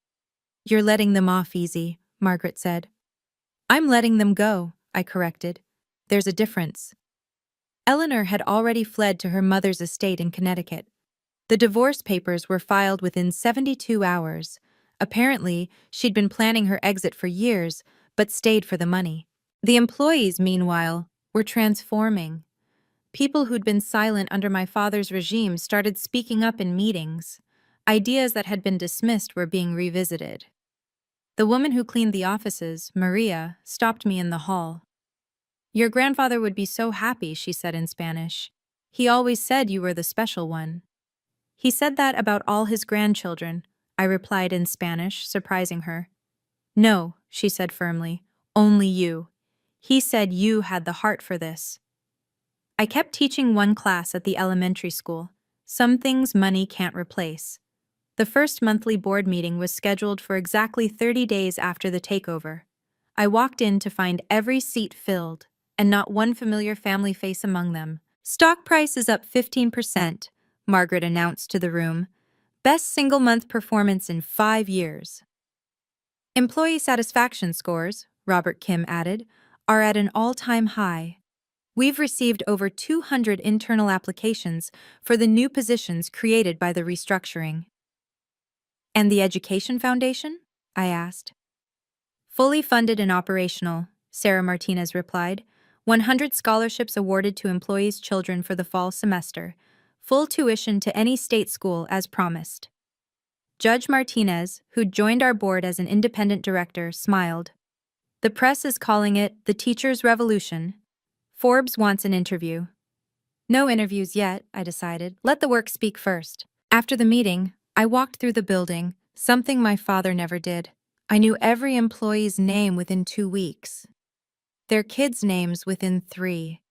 "You're letting them off easy," Margaret said. "I'm letting them go," I corrected. "There's a difference." Eleanor had already fled to her mother's estate in Connecticut. The divorce papers were filed within 72 hours. Apparently, she'd been planning her exit for years, but stayed for the money. The employees, meanwhile, were transforming. People who'd been silent under my father's regime started speaking up in meetings. Ideas that had been dismissed were being revisited. The woman who cleaned the offices, Maria, stopped me in the hall. "Your grandfather would be so happy," she said in Spanish. "He always said you were the special one." "He said that about all his grandchildren," I replied in Spanish, surprising her. "No," she said firmly, "only you. He said you had the heart for this." I kept teaching one class at the elementary school. Some things money can't replace. The first monthly board meeting was scheduled for exactly 30 days after the takeover. I walked in to find every seat filled, and not one familiar family face among them. "Stock price is up 15%, Margaret announced to the room. "Best single-month performance in 5 years. Employee satisfaction scores," Robert Kim added, "are at an all-time high. We've received over 200 internal applications for the new positions created by the restructuring." And the Education Foundation? I asked. Fully funded and operational, Sarah Martinez replied. 100 scholarships awarded to employees' children for the fall semester. Full tuition to any state school as promised. Judge Martinez, who'd joined our board as an independent director, smiled. The press is calling it the Teacher's Revolution. Forbes wants an interview. No interviews yet, I decided. Let the work speak first. After the meeting, I walked through the building, something my father never did. I knew every employee's name within 2 weeks, their kids' names within 3,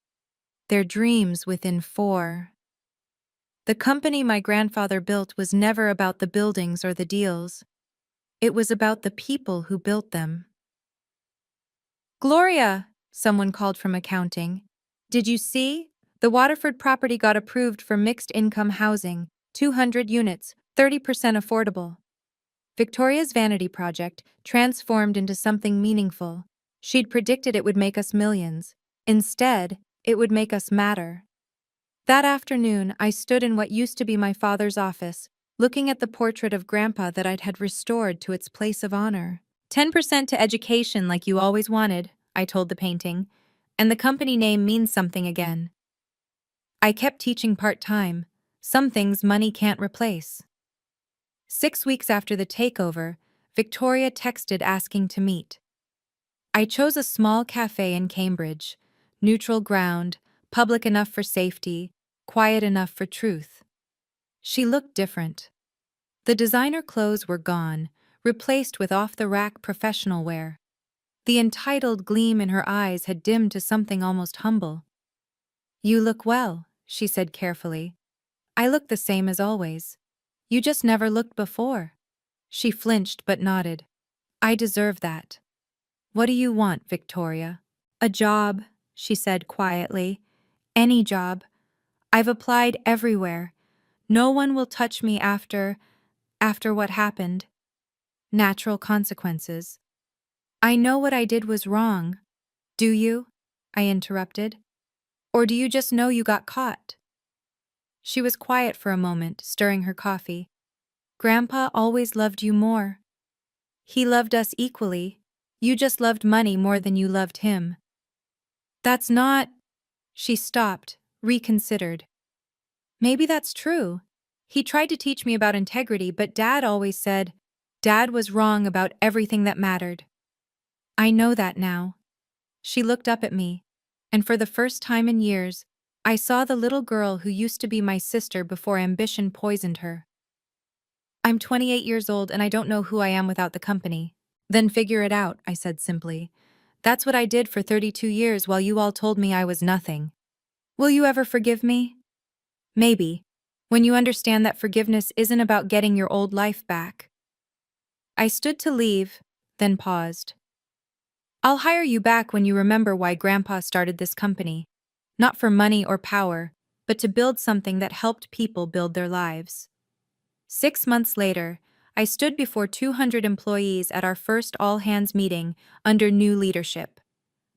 their dreams within 4. The company my grandfather built was never about the buildings or the deals. It was about the people who built them. Gloria, someone called from accounting. Did you see? The Waterford property got approved for mixed-income housing, 200 units, 30% affordable. Victoria's vanity project transformed into something meaningful. She'd predicted it would make us millions. Instead, it would make us matter. That afternoon, I stood in what used to be my father's office, looking at the portrait of Grandpa that I'd had restored to its place of honor. 10% to education like you always wanted, I told the painting, and the company name means something again. I kept teaching part-time. Some things money can't replace. 6 weeks after the takeover, Victoria texted asking to meet. I chose a small cafe in Cambridge, neutral ground, public enough for safety, quiet enough for truth. She looked different. The designer clothes were gone, replaced with off-the-rack professional wear. The entitled gleam in her eyes had dimmed to something almost humble. You look well, she said carefully. I look the same as always. You just never looked before. She flinched but nodded. I deserve that. What do you want, Victoria? A job, she said quietly. Any job. I've applied everywhere. No one will touch me after what happened. Natural consequences. I know what I did was wrong. Do you? I interrupted. Or do you just know you got caught? She was quiet for a moment, stirring her coffee. Grandpa always loved you more. He loved us equally. You just loved money more than you loved him. That's not... She stopped, reconsidered. Maybe that's true. He tried to teach me about integrity, but Dad always said, Dad was wrong about everything that mattered. I know that now. She looked up at me, and for the first time in years, I saw the little girl who used to be my sister before ambition poisoned her. I'm 28 years old and I don't know who I am without the company. Then figure it out, I said simply. That's what I did for 32 years while you all told me I was nothing. Will you ever forgive me? Maybe, when you understand that forgiveness isn't about getting your old life back. I stood to leave, then paused. I'll hire you back when you remember why Grandpa started this company. Not for money or power, but to build something that helped people build their lives. 6 months later, I stood before 200 employees at our first all-hands meeting under new leadership.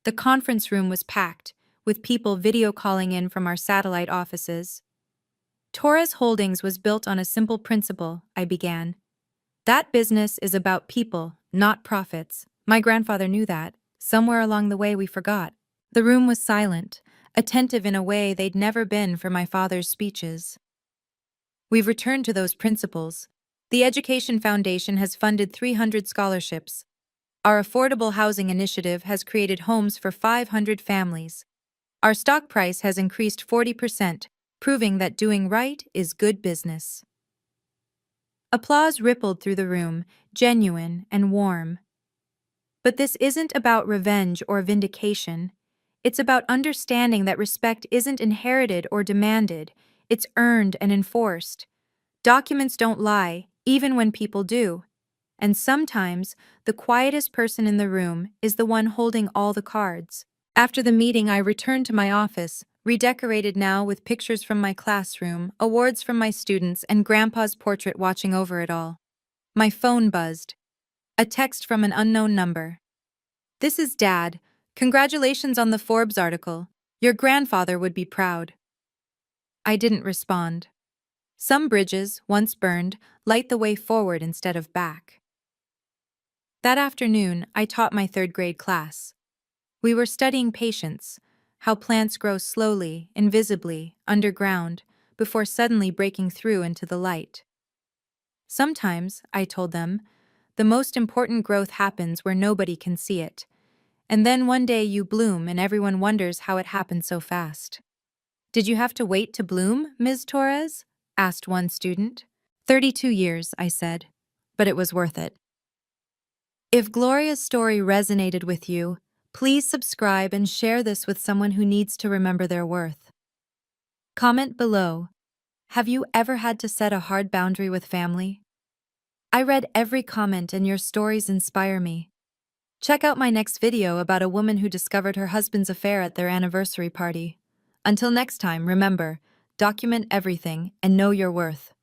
The conference room was packed, with people video calling in from our satellite offices. Torres Holdings was built on a simple principle, I began. That business is about people, not profits. My grandfather knew that. Somewhere along the way we forgot. The room was silent, attentive in a way they'd never been for my father's speeches. We've returned to those principles. The Education Foundation has funded 300 scholarships. Our affordable housing initiative has created homes for 500 families. Our stock price has increased 40%, proving that doing right is good business. Applause rippled through the room, genuine and warm. But this isn't about revenge or vindication. It's about understanding that respect isn't inherited or demanded, it's earned and enforced. Documents don't lie, even when people do. And sometimes, the quietest person in the room is the one holding all the cards. After the meeting, I returned to my office, redecorated now with pictures from my classroom, awards from my students, and Grandpa's portrait watching over it all. My phone buzzed. A text from an unknown number. This is Dad. Congratulations on the Forbes article. Your grandfather would be proud. I didn't respond. Some bridges, once burned, light the way forward instead of back. That afternoon, I taught my third-grade class. We were studying patience, how plants grow slowly, invisibly, underground, before suddenly breaking through into the light. Sometimes, I told them, the most important growth happens where nobody can see it. And then one day you bloom and everyone wonders how it happened so fast. Did you have to wait to bloom, Ms. Torres? Asked one student. 32 years, I said. But it was worth it. If Gloria's story resonated with you, please subscribe and share this with someone who needs to remember their worth. Comment below. Have you ever had to set a hard boundary with family? I read every comment and your stories inspire me. Check out my next video about a woman who discovered her husband's affair at their anniversary party. Until next time, remember, document everything and know your worth.